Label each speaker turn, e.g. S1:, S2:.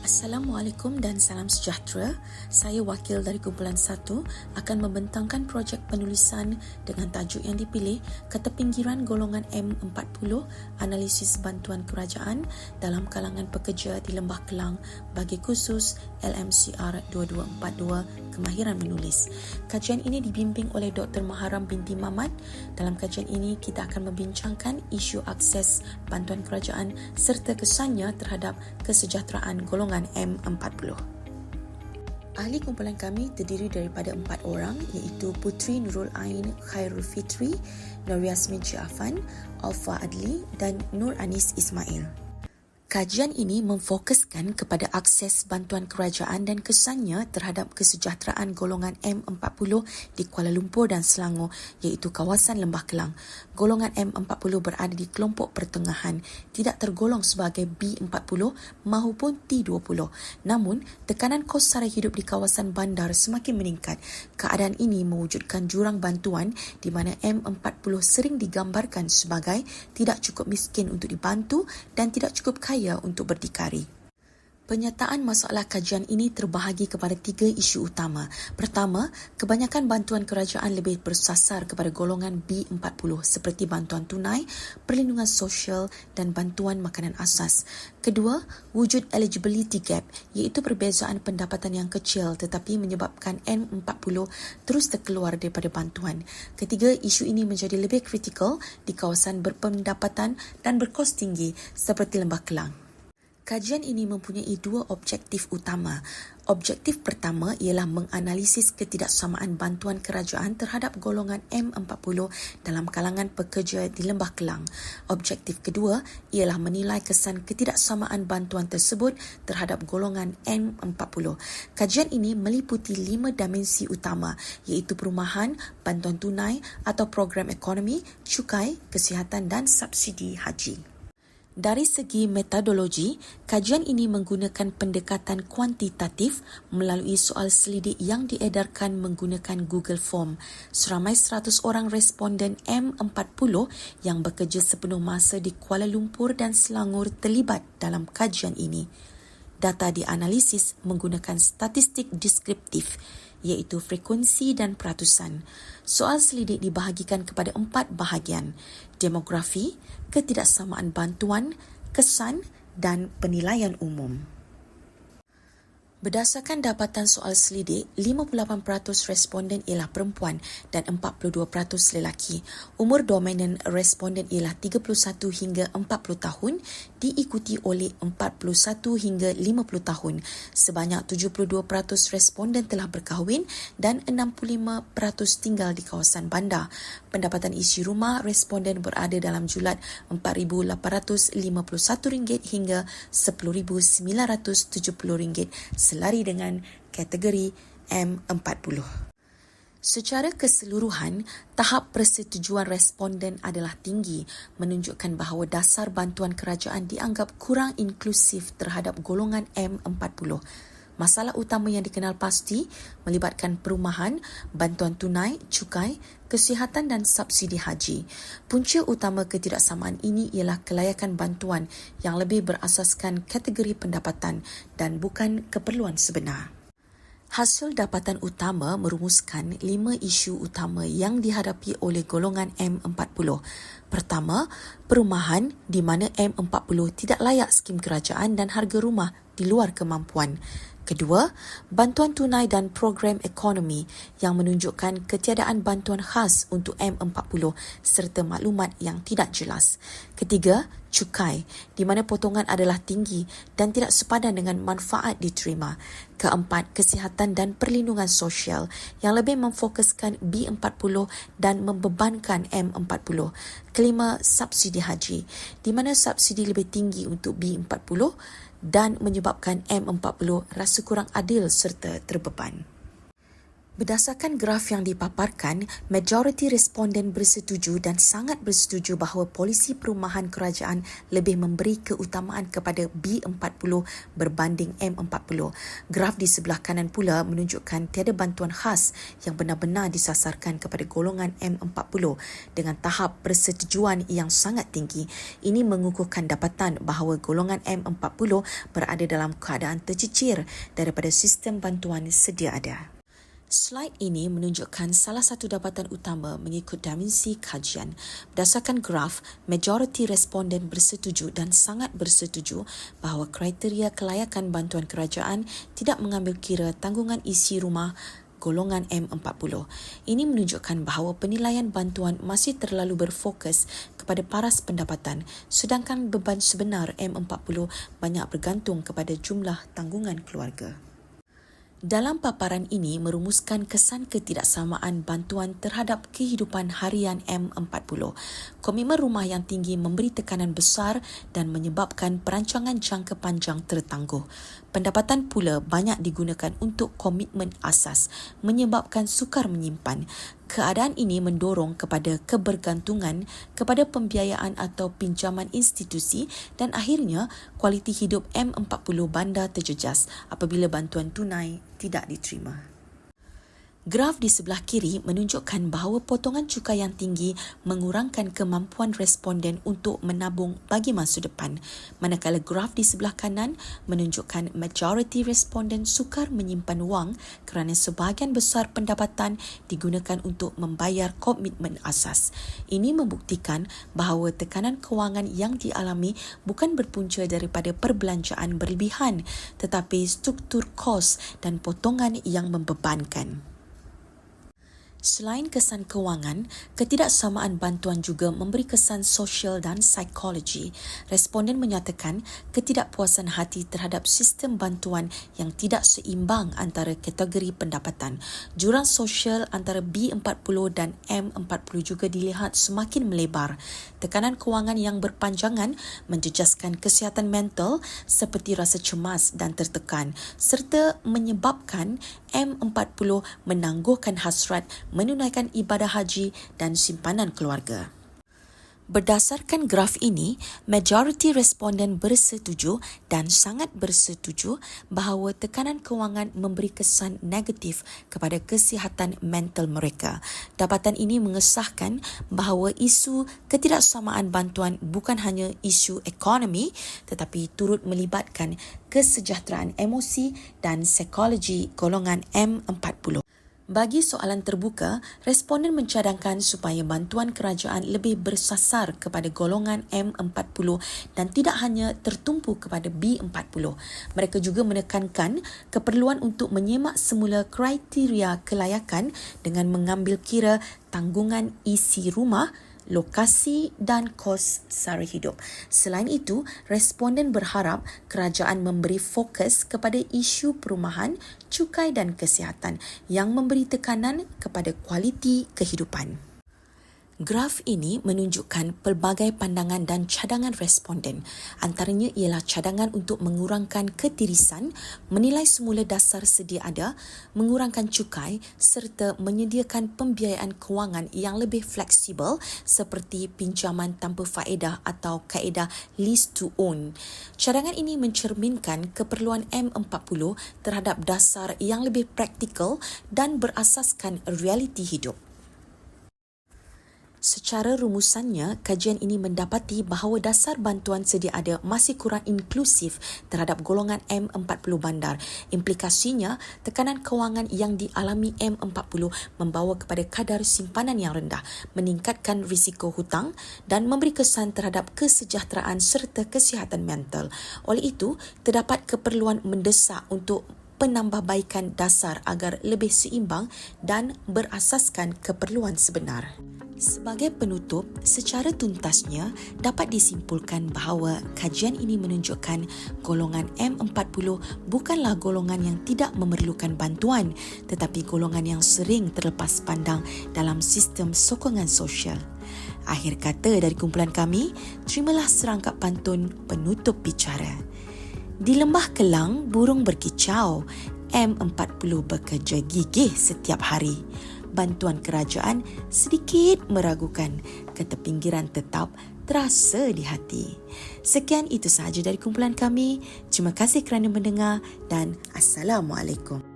S1: Assalamualaikum dan salam sejahtera. Saya wakil dari kumpulan 1 akan membentangkan projek penulisan dengan tajuk yang dipilih Ketepinggiran Golongan M40 Analisis Bantuan Kerajaan dalam kalangan pekerja di Lembah Kelang bagi khusus LMCR 2242 Kemahiran Menulis. Kajian ini dibimbing oleh Dr. Maharam binti Mamat. Dalam kajian ini kita akan membincangkan isu akses bantuan kerajaan serta kesannya terhadap kesejahteraan golongan M40. Ahli kumpulan kami terdiri daripada 4 orang iaitu Putri Nurul Ain Khairul Fitri, Nur Yasmin Jaafan, Alfa Adli dan Nur Anis Ismail. Kajian ini memfokuskan kepada akses bantuan kerajaan dan kesannya terhadap kesejahteraan golongan M40 di Kuala Lumpur dan Selangor iaitu kawasan Lembah Kelang. Golongan M40 berada di kelompok pertengahan, tidak tergolong sebagai B40 maupun T20. Namun, tekanan kos sara hidup di kawasan bandar semakin meningkat. Keadaan ini mewujudkan jurang bantuan di mana M40 sering digambarkan sebagai tidak cukup miskin untuk dibantu dan tidak cukup kaya untuk berdikari. Penyertaan masalah kajian ini terbahagi kepada 3 isu utama. Pertama, kebanyakan bantuan kerajaan lebih bersasar kepada golongan B40 seperti bantuan tunai, perlindungan sosial dan bantuan makanan asas. Kedua, wujud eligibility gap iaitu perbezaan pendapatan yang kecil tetapi menyebabkan M40 terus terkeluar daripada bantuan. Ketiga, isu ini menjadi lebih kritikal di kawasan berpendapatan dan berkos tinggi seperti Lembah Kelang. Kajian ini mempunyai 2 objektif utama. Objektif pertama ialah menganalisis ketidaksamaan bantuan kerajaan terhadap golongan M40 dalam kalangan pekerja di Lembah Kelang. Objektif kedua ialah menilai kesan ketidaksamaan bantuan tersebut terhadap golongan M40. Kajian ini meliputi 5 dimensi utama iaitu perumahan, bantuan tunai atau program ekonomi, cukai, kesihatan dan subsidi haji. Dari segi metodologi, kajian ini menggunakan pendekatan kuantitatif melalui soal selidik yang diedarkan menggunakan Google Form. Seramai 100 orang responden M40 yang bekerja sepenuh masa di Kuala Lumpur dan Selangor terlibat dalam kajian ini. Data dianalisis menggunakan statistik deskriptif iaitu frekuensi dan peratusan. Soal selidik dibahagikan kepada 4 bahagian: demografi, ketidaksamaan bantuan, kesan dan penilaian umum. Berdasarkan dapatan soal selidik, 58% responden ialah perempuan dan 42% lelaki. Umur dominan responden ialah 31 hingga 40 tahun, diikuti oleh 41 hingga 50 tahun. Sebanyak 72% responden telah berkahwin dan 65% tinggal di kawasan bandar. Pendapatan isi rumah responden berada dalam julat RM4,851 hingga RM10,970 selari dengan kategori M40. Secara keseluruhan, tahap persetujuan responden adalah tinggi, menunjukkan bahawa dasar bantuan kerajaan dianggap kurang inklusif terhadap golongan M40. Masalah utama yang dikenal pasti melibatkan perumahan, bantuan tunai, cukai, kesihatan dan subsidi haji. Punca utama ketidaksamaan ini ialah kelayakan bantuan yang lebih berasaskan kategori pendapatan dan bukan keperluan sebenar. Hasil dapatan utama merumuskan 5 isu utama yang dihadapi oleh golongan M40. Pertama, perumahan di mana M40 tidak layak skim kerajaan dan harga rumah di luar kemampuan. Kedua, bantuan tunai dan program ekonomi yang menunjukkan ketiadaan bantuan khas untuk M40 serta maklumat yang tidak jelas. Ketiga, cukai di mana potongan adalah tinggi dan tidak sepadan dengan manfaat diterima. Keempat, kesihatan dan perlindungan sosial yang lebih memfokuskan B40 dan membebankan M40. Kelima, subsidi haji di mana subsidi lebih tinggi untuk B40 dan menyebabkan M40 rasa kurang adil serta terbeban. Berdasarkan graf yang dipaparkan, majoriti responden bersetuju dan sangat bersetuju bahawa polisi perumahan kerajaan lebih memberi keutamaan kepada B40 berbanding M40. Graf di sebelah kanan pula menunjukkan tiada bantuan khas yang benar-benar disasarkan kepada golongan M40 dengan tahap persetujuan yang sangat tinggi. Ini mengukuhkan dapatan bahawa golongan M40 berada dalam keadaan tercicir daripada sistem bantuan sedia ada. Slide ini menunjukkan salah satu dapatan utama mengikut dimensi kajian. Berdasarkan graf, majoriti responden bersetuju dan sangat bersetuju bahawa kriteria kelayakan bantuan kerajaan tidak mengambil kira tanggungan isi rumah golongan M40. Ini menunjukkan bahawa penilaian bantuan masih terlalu berfokus kepada paras pendapatan, sedangkan beban sebenar M40 banyak bergantung kepada jumlah tanggungan keluarga. Dalam paparan ini merumuskan kesan ketidaksamaan bantuan terhadap kehidupan harian M40. Komitmen rumah yang tinggi memberi tekanan besar dan menyebabkan perancangan jangka panjang tertangguh. Pendapatan pula banyak digunakan untuk komitmen asas, menyebabkan sukar menyimpan. Keadaan ini mendorong kepada kebergantungan kepada pembiayaan atau pinjaman institusi dan akhirnya kualiti hidup M40 bandar terjejas apabila bantuan tunai tidak diterima. Graf di sebelah kiri menunjukkan bahawa potongan cukai yang tinggi mengurangkan kemampuan responden untuk menabung bagi masa depan, manakala graf di sebelah kanan menunjukkan majoriti responden sukar menyimpan wang kerana sebahagian besar pendapatan digunakan untuk membayar komitmen asas. Ini membuktikan bahawa tekanan kewangan yang dialami bukan berpunca daripada perbelanjaan berlebihan, tetapi struktur kos dan potongan yang membebankan. Selain kesan kewangan, ketidaksamaan bantuan juga memberi kesan sosial dan psikologi. Responden menyatakan ketidakpuasan hati terhadap sistem bantuan yang tidak seimbang antara kategori pendapatan. Jurang sosial antara B40 dan M40 juga dilihat semakin melebar. Tekanan kewangan yang berpanjangan menjejaskan kesihatan mental seperti rasa cemas dan tertekan serta menyebabkan M40 menangguhkan hasrat menunaikan ibadah haji dan simpanan keluarga. Berdasarkan graf ini, majoriti responden bersetuju dan sangat bersetuju bahawa tekanan kewangan memberi kesan negatif kepada kesihatan mental mereka. Dapatan ini mengesahkan bahawa isu ketidaksamaan bantuan bukan hanya isu ekonomi tetapi turut melibatkan kesejahteraan emosi dan psikologi golongan M40. Bagi soalan terbuka, responden mencadangkan supaya bantuan kerajaan lebih bersasar kepada golongan M40 dan tidak hanya tertumpu kepada B40. Mereka juga menekankan keperluan untuk menyemak semula kriteria kelayakan dengan mengambil kira tanggungan isi rumah, lokasi dan kos sara hidup. Selain itu, responden berharap kerajaan memberi fokus kepada isu perumahan, cukai dan kesihatan yang memberi tekanan kepada kualiti kehidupan. Graf ini menunjukkan pelbagai pandangan dan cadangan responden. Antaranya ialah cadangan untuk mengurangkan ketirisan, menilai semula dasar sedia ada, mengurangkan cukai serta menyediakan pembiayaan kewangan yang lebih fleksibel seperti pinjaman tanpa faedah atau kaedah lease to own. Cadangan ini mencerminkan keperluan M40 terhadap dasar yang lebih praktikal dan berasaskan realiti hidup. Secara rumusannya, kajian ini mendapati bahawa dasar bantuan sedia ada masih kurang inklusif terhadap golongan M40 bandar. Implikasinya, tekanan kewangan yang dialami M40 membawa kepada kadar simpanan yang rendah, meningkatkan risiko hutang dan memberi kesan terhadap kesejahteraan serta kesihatan mental. Oleh itu, terdapat keperluan mendesak untuk penambahbaikan dasar agar lebih seimbang dan berasaskan keperluan sebenar. Sebagai penutup, secara tuntasnya dapat disimpulkan bahawa kajian ini menunjukkan golongan M40 bukanlah golongan yang tidak memerlukan bantuan, tetapi golongan yang sering terlepas pandang dalam sistem sokongan sosial. Akhir kata dari kumpulan kami, terimalah serangkap pantun penutup bicara. Di lembah Kelang, burung berkicau. M40 bekerja gigih setiap hari. Bantuan kerajaan sedikit meragukan, ketepinggiran tetap terasa di hati. Sekian itu sahaja dari kumpulan kami. Terima kasih kerana mendengar dan Assalamualaikum.